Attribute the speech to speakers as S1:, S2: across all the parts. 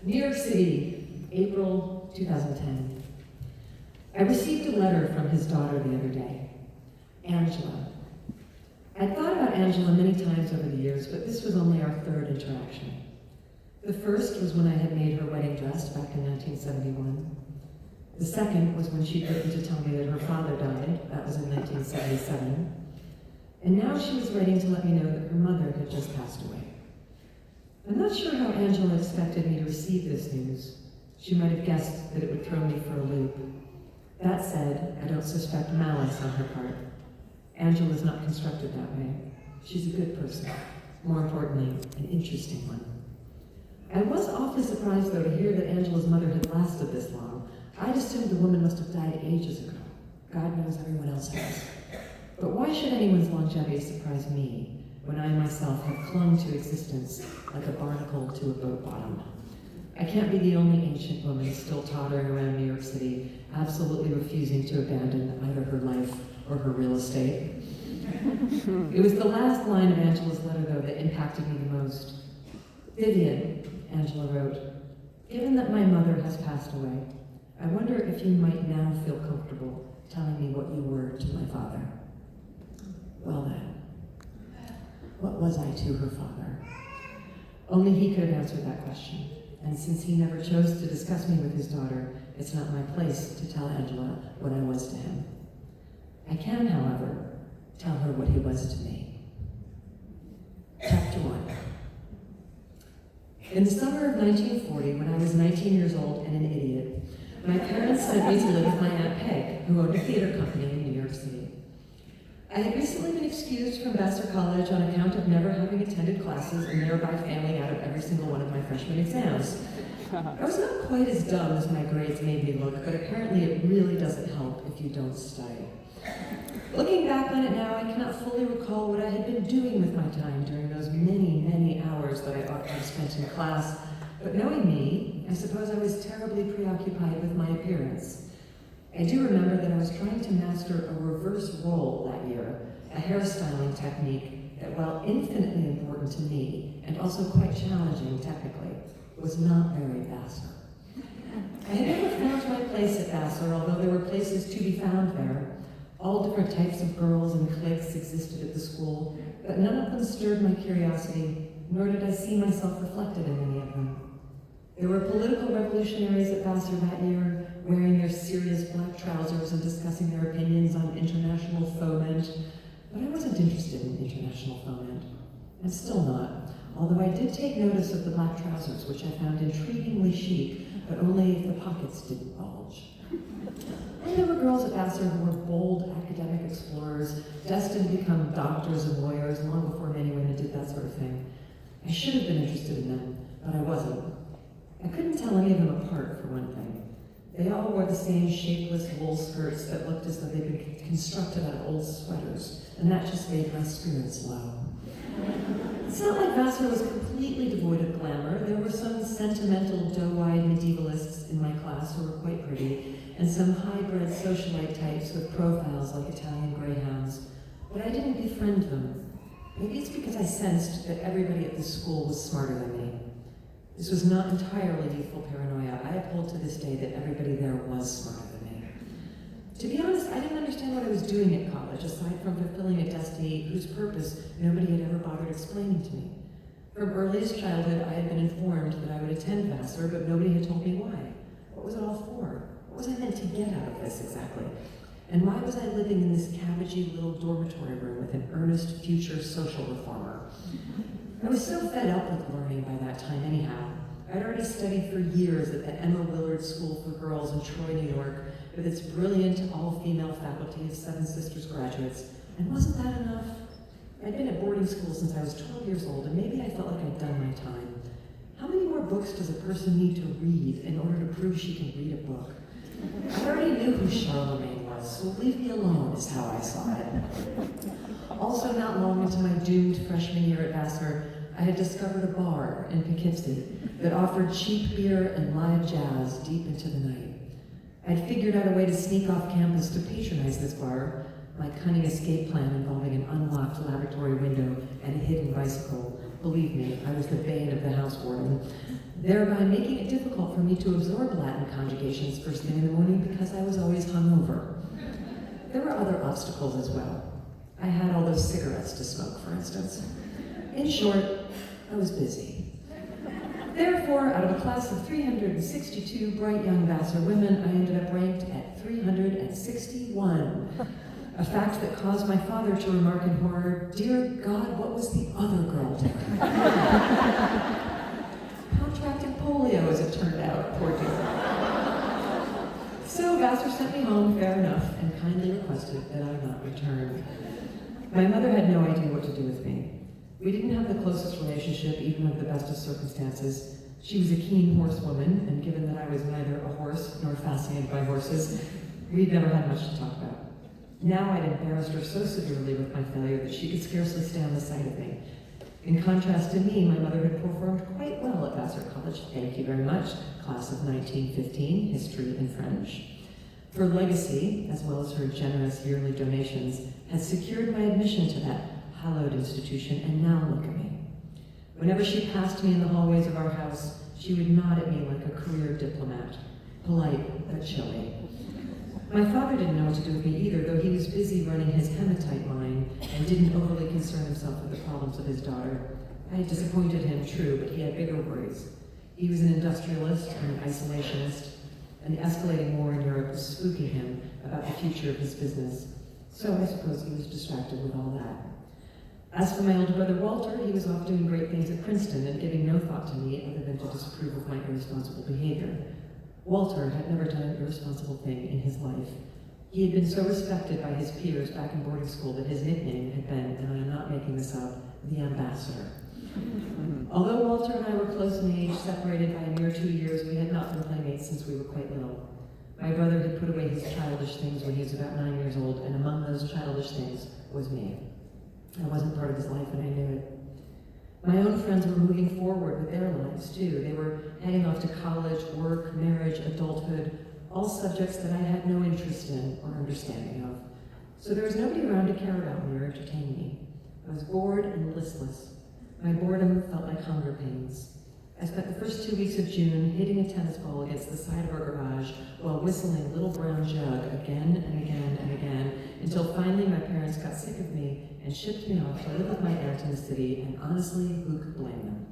S1: New York City, April 2010. I received a letter from his daughter the other day, Angela. I'd thought about Angela many times over the years, but this was only our third interaction. The first was when I had made her wedding dress back in 1971. The second was when she'd written to tell me that her father died. That was in 1977. And now she was writing to let me know that her mother had just passed away. I'm not sure how Angela expected me to receive this news. She might have guessed that it would throw me for a loop. That said, I don't suspect malice on her part. Angela's not constructed that way. She's a good person. More importantly, an interesting one. I was awfully surprised, though, to hear that Angela's mother had lasted this long. I'd assumed the woman must have died ages ago. God knows everyone else has. But why should anyone's longevity surprise me when I myself have clung to existence like a barnacle to a boat bottom? I can't be the only ancient woman still tottering around New York City, absolutely refusing to abandon either her life or her real estate. It was the last line of Angela's letter, though, that impacted me the most. Vivian, Angela wrote, given that my mother has passed away, I wonder if you might now feel comfortable telling me what you were to my father. Well then, what was I to her father? Only he could have answered that question. And since he never chose to discuss me with his daughter, it's not my place to tell Angela what I was to him. I can, however, tell her what he was to me. Chapter 1. In the summer of 1940, when I was 19 years old and an idiot, my parents sent me to live with my Aunt Peg, who owned a theater company in New York City. I had recently been excused from Vassar College on account of never having attended classes and thereby failing out of every single one of my freshman exams. I was not quite as dumb as my grades made me look, but apparently it really doesn't help if you don't study. Looking back on it now, I cannot fully recall what I had been doing with my time during those many, many hours that I ought to have spent in class, but knowing me, I suppose I was terribly preoccupied with my appearance. I do remember that I was trying to master a reverse roll that year, a hairstyling technique that, while infinitely important to me, and also quite challenging technically, was not very Vassar. I had never found my place at Vassar, although there were places to be found there. All different types of girls and cliques existed at the school, but none of them stirred my curiosity, nor did I see myself reflected in any of them. There were political revolutionaries at Vassar that year, wearing their serious black trousers and discussing their opinions on international foment, but I wasn't interested in international foment. I'm still not, although I did take notice of the black trousers, which I found intriguingly chic, but only if the pockets didn't bulge. And there were girls at Vassar who were bold academic explorers, destined to become doctors and lawyers long before many women did that sort of thing. I should have been interested in them, but I wasn't. I couldn't tell any of them apart, for one thing. They all wore the same shapeless wool skirts that looked as though they'd been constructed out of old sweaters, and that just made my spirits low. It's not like Vassar was completely devoid of glamour. There were some sentimental, doe-eyed medievalists in my class who were quite pretty, and some high-bred socialite types with profiles like Italian greyhounds, but I didn't befriend them. Maybe it's because I sensed that everybody at this school was smarter than me. This was not entirely youthful paranoia. I uphold to this day that everybody there was smarter than me. To be honest, I didn't understand what I was doing at college, aside from fulfilling a destiny whose purpose nobody had ever bothered explaining to me. From earliest childhood, I had been informed that I would attend Vassar, but nobody had told me why. What was it all for? What was I meant to get out of this exactly? And why was I living in this cabbagey little dormitory room with an earnest future social reformer? I was so fed up with learning by that time anyhow. I'd already studied for years at the Emma Willard School for Girls in Troy, New York, with its brilliant all-female faculty of Seven Sisters graduates. And wasn't that enough? I'd been at boarding school since I was 12 years old, and maybe I felt like I'd done my time. How many more books does a person need to read in order to prove she can read a book? I already knew who Charlemagne was, so leave me alone is how I saw it. Also, not long into my doomed freshman year at Vassar, I had discovered a bar in Poughkeepsie that offered cheap beer and live jazz deep into the night. I'd figured out a way to sneak off campus to patronize this bar, my cunning escape plan involving an unlocked laboratory window and a hidden bicycle. Believe me, I was the bane of the house warden, thereby making it difficult for me to absorb Latin conjugations first thing in the morning because I was always hungover. There were other obstacles as well. I had all those cigarettes to smoke, for instance. In short, I was busy. Therefore, out of a class of 362 bright young Vassar women, I ended up ranked at 361. A fact that caused my father to remark in horror, "Dear God, what was the other girl doing?" Contracted polio, as it turned out, poor dear. So Vassar sent me home, fair enough, and kindly requested that I not return. My mother had no idea what to do with me. We didn't have the closest relationship, even under the best of circumstances. She was a keen horsewoman, and given that I was neither a horse nor fascinated by horses, we'd never had much to talk about. Now I'd embarrassed her so severely with my failure that she could scarcely stand the sight of me. In contrast to me, my mother had performed quite well at Vassar College, thank you very much, class of 1915, history and French. Her legacy, as well as her generous yearly donations, had secured my admission to that hallowed institution, and now look at me. Whenever she passed me in the hallways of our house, she would nod at me like a career diplomat, polite but chilly. My father didn't know what to do with me either, though he was busy running his hematite mine and didn't overly concern himself with the problems of his daughter. I had disappointed him, true, but he had bigger worries. He was an industrialist and an isolationist, and the escalating war in Europe was spooking him about the future of his business. So I suppose he was distracted with all that. As for my older brother Walter, he was off doing great things at Princeton and giving no thought to me other than to disapprove of my irresponsible behavior. Walter had never done an irresponsible thing in his life. He had been so respected by his peers back in boarding school that his nickname had been, and I am not making this up, the Ambassador. Although Walter and I were close in age, separated by a mere 2 years, we had not been playmates since we were quite little. My brother had put away his childish things when he was about 9 years old, and among those childish things was me. I wasn't part of his life, and I knew it. My own friends were moving forward with their lives, too. They were heading off to college, work, marriage, adulthood, all subjects that I had no interest in or understanding of. So there was nobody around to care about me or entertain me. I was bored and listless. My boredom felt like hunger pains. I spent the first 2 weeks of June hitting a tennis ball against the side of our garage while whistling Little Brown Jug again and again and again, until finally my parents got sick of me and shipped me off to live with my aunt in the city, and honestly, who could blame them?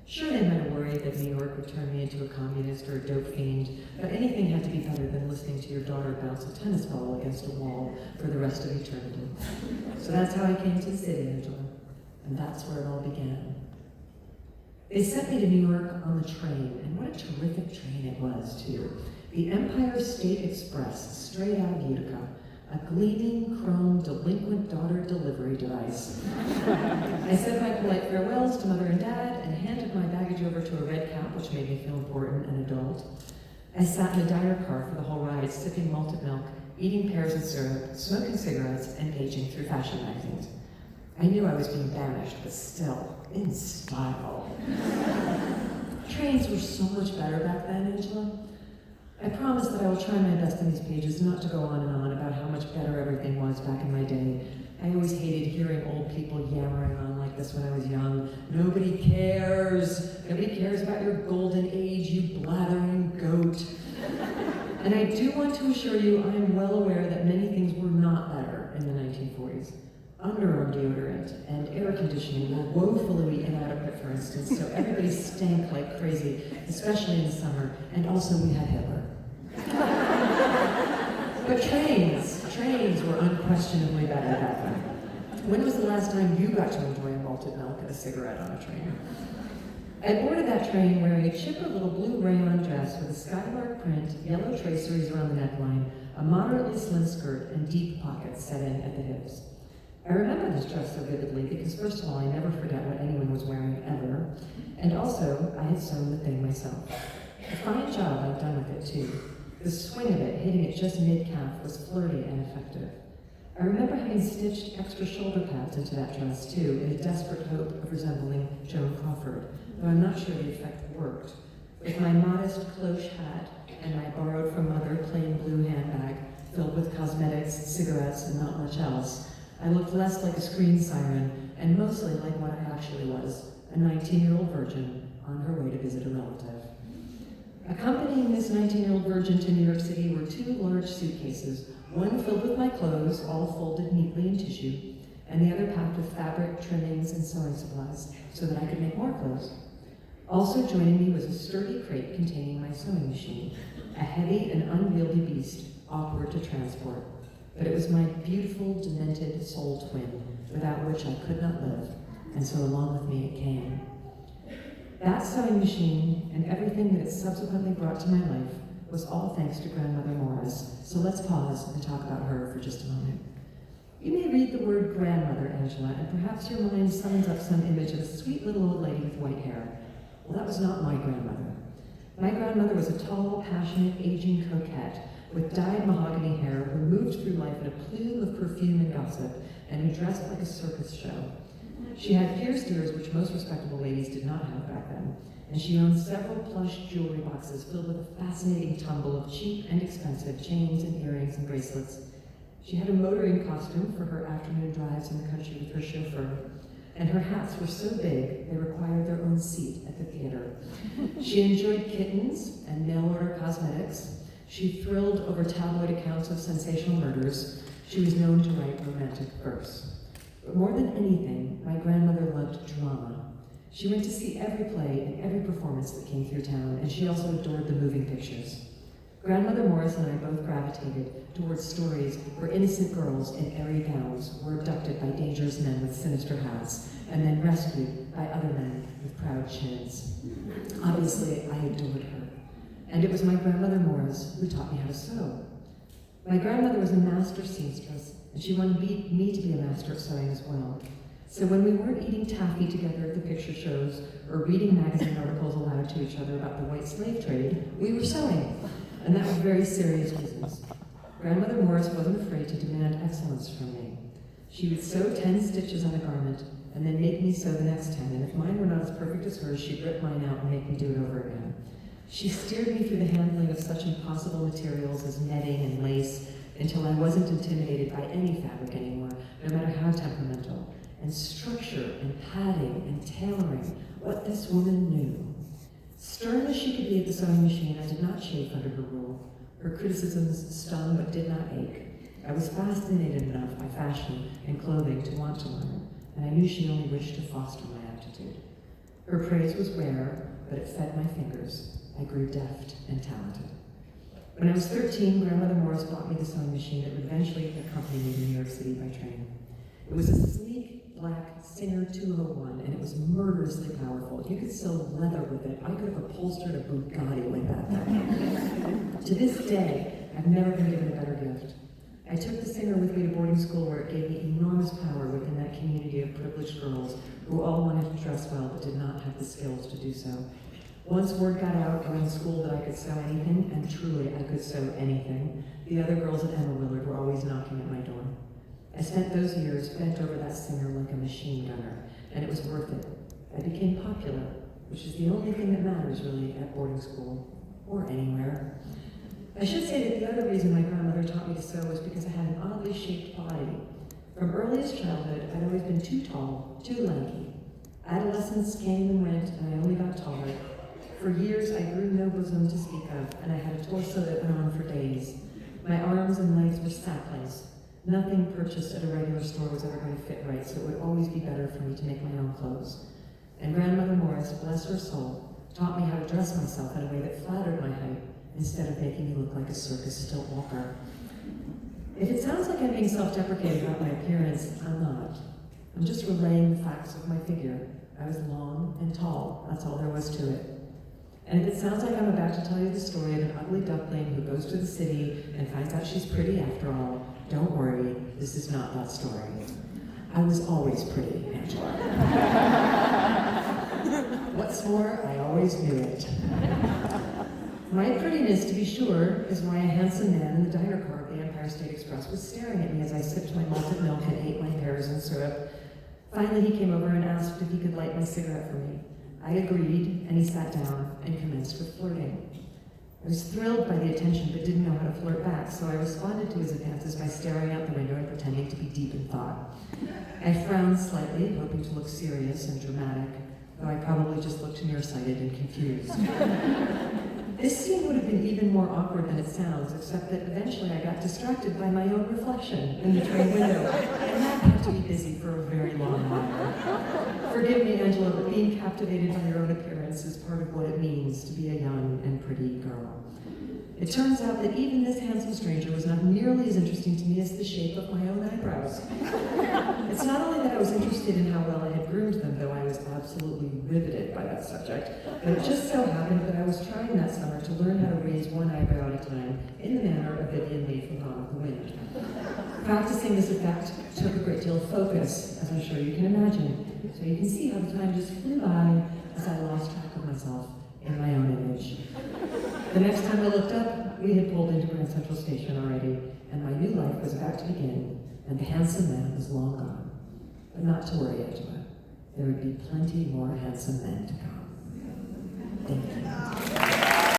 S1: Sure, they might have worried that New York would turn me into a communist or a dope fiend, but anything had to be better than listening to your daughter bounce a tennis ball against a wall for the rest of eternity. So that's how I came to the city, Angela, and that's where it all began. They sent me to New York on the train, and what a terrific train it was, too. The Empire State Express, straight out of Utica, a gleaming chrome delinquent daughter delivery device. I said my polite farewells to Mother and Dad and handed my baggage over to a red cap, which made me feel important and adult. I sat in a diner car for the whole ride, sipping malted milk, eating pears and syrup, smoking cigarettes, and paging through fashion magazines. I knew I was being banished, but still, in style. Trains were so much better back then, Angela. I promise that I will try my best in these pages not to go on and on about how much better everything was back in my day. I always hated hearing old people yammering on like this when I was young. Nobody cares. Nobody cares about your golden age, you blathering goat. And I do want to assure you I am well aware that many things were not better in the 1940s. Underarm deodorant and air conditioning were woefully inadequate, for instance, so everybody stank like crazy, especially in the summer, and also we had Hitler. But trains were unquestionably better back then. When was the last time you got to enjoy a malted milk and a cigarette on a train? I boarded that train wearing a chipper little blue rayon dress with a skylark print, yellow traceries around the neckline, a moderately slim skirt, and deep pockets set in at the hips. I remember this dress so vividly because, first of all, I never forget what anyone was wearing ever, and also, I had sewn the thing myself. A fine job I'd done with it, too. The swing of it, hitting it just mid-calf, was flirty and effective. I remember having stitched extra shoulder pads into that dress, too, in a desperate hope of resembling Joan Crawford, though I'm not sure the effect worked. With my modest cloche hat and my borrowed from Mother plain blue handbag, filled with cosmetics, cigarettes, and not much else. I looked less like a screen siren, and mostly like what I actually was, a 19-year-old virgin on her way to visit a relative. Accompanying this 19-year-old virgin to New York City were 2 large suitcases, one filled with my clothes, all folded neatly in tissue, and the other packed with fabric, trimmings, and sewing supplies, so that I could make more clothes. Also joining me was a sturdy crate containing my sewing machine, a heavy and unwieldy beast, awkward to transport. But it was my beautiful, demented soul twin, without which I could not live, and so along with me it came. That sewing machine, and everything that it subsequently brought to my life, was all thanks to Grandmother Morris, so let's pause and talk about her for just a moment. You may read the word grandmother, Angela, and perhaps your mind summons up some image of a sweet little old lady with white hair. Well, that was not my grandmother. My grandmother was a tall, passionate, aging coquette with dyed mahogany hair who moved through life in a plume of perfume and gossip, and who dressed like a circus show. She had pierced ears, which most respectable ladies did not have back then, and she owned several plush jewelry boxes filled with a fascinating tumble of cheap and expensive chains and earrings and bracelets. She had a motoring costume for her afternoon drives in the country with her chauffeur, and her hats were so big they required their own seat at the theater. She enjoyed kittens and mail-order cosmetics. She thrilled over tabloid accounts of sensational murders. She was known to write romantic verse. But more than anything, my grandmother loved drama. She went to see every play and every performance that came through town, and she also adored the moving pictures. Grandmother Morris and I both gravitated towards stories where innocent girls in airy gowns were abducted by dangerous men with sinister hats, and then rescued by other men with proud chins. Obviously, I adored her. And it was my grandmother Morris who taught me how to sew. My grandmother was a master seamstress, and she wanted me to be a master of sewing as well. So when we weren't eating taffy together at the picture shows, or reading magazine articles aloud to each other about the white slave trade, we were sewing, and that was very serious business. Grandmother Morris wasn't afraid to demand excellence from me. She would sew 10 stitches on a garment, and then make me sew the next 10, and if mine were not as perfect as hers, she'd rip mine out and make me do it over again. She steered me through the handling of such impossible materials as netting and lace, until I wasn't intimidated by any fabric anymore, no matter how temperamental. And structure and padding and tailoring, what this woman knew. Stern as she could be at the sewing machine, I did not chafe under her rule. Her criticisms stung but did not ache. I was fascinated enough by fashion and clothing to want to learn, and I knew she only wished to foster my aptitude. Her praise was rare, but it fed my fingers. I grew deft and talented. When I was 13, Grandmother Morris bought me the sewing machine that would eventually accompany me to New York City by train. It was a sleek, black Singer 201, and it was murderously powerful. You could sew leather with it. I could have upholstered a Bugatti like that. To this day, I've never been given a better gift. I took the Singer with me to boarding school, where it gave me enormous power within that community of privileged girls who all wanted to dress well but did not have the skills to do so. Once word got out around school that I could sew anything, and truly I could sew anything, the other girls at Emma Willard were always knocking at my door. I spent those years bent over that Singer like a machine gunner, and it was worth it. I became popular, which is the only thing that matters really at boarding school, or anywhere. I should say that the other reason my grandmother taught me to sew was because I had an oddly shaped body. From earliest childhood, I'd always been too tall, too lanky. Adolescence came and went, and I only got taller. For years, I grew no bosom to speak of, and I had a torso that went on for days. My arms and legs were saplings. Nothing purchased at a regular store was ever going to fit right, so it would always be better for me to make my own clothes. And Grandmother Morris, bless her soul, taught me how to dress myself in a way that flattered my height, instead of making me look like a circus stilt walker. If it sounds like I'm being self-deprecating about my appearance, I'm not. I'm just relaying the facts of my figure. I was long and tall, that's all there was to it. And if it sounds like I'm about to tell you the story of an ugly duckling who goes to the city and finds out she's pretty after all, don't worry, this is not that story. I was always pretty, Angela. What's more, I always knew it. My prettiness, to be sure, is why a handsome man in the diner car of the Empire State Express was staring at me as I sipped my malted milk and ate my pears and syrup. Finally, he came over and asked if he could light my cigarette for me. I agreed, and he sat down and commenced with flirting. I was thrilled by the attention but didn't know how to flirt back, so I responded to his advances by staring out the window and pretending to be deep in thought. I frowned slightly, hoping to look serious and dramatic, though I probably just looked nearsighted and confused. This scene would have been even more awkward than it sounds, except that eventually I got distracted by my own reflection in the train window, and that kept me busy for a very long while. Forgive me, Angela, but being captivated by your own appearance is part of what it means to be a young and pretty girl. It turns out that even this handsome stranger was not nearly as interesting to me as the shape of my own eyebrows. It's not only that I was interested in how well I had groomed them, though I was absolutely riveted by that subject, but it just so happened that I was trying that summer to learn how to raise one eyebrow at a time in the manner of Vivian Lee from Gone with the Wind. Practicing this effect took a great deal of focus, as I'm sure you can imagine, so you can see how the time just flew by as I lost track of myself in my own image. The next time I looked up, we had pulled into Grand Central Station already, and my new life was about to begin, and the handsome man was long gone. But not to worry, Angela. There would be plenty more handsome men to come. Thank you.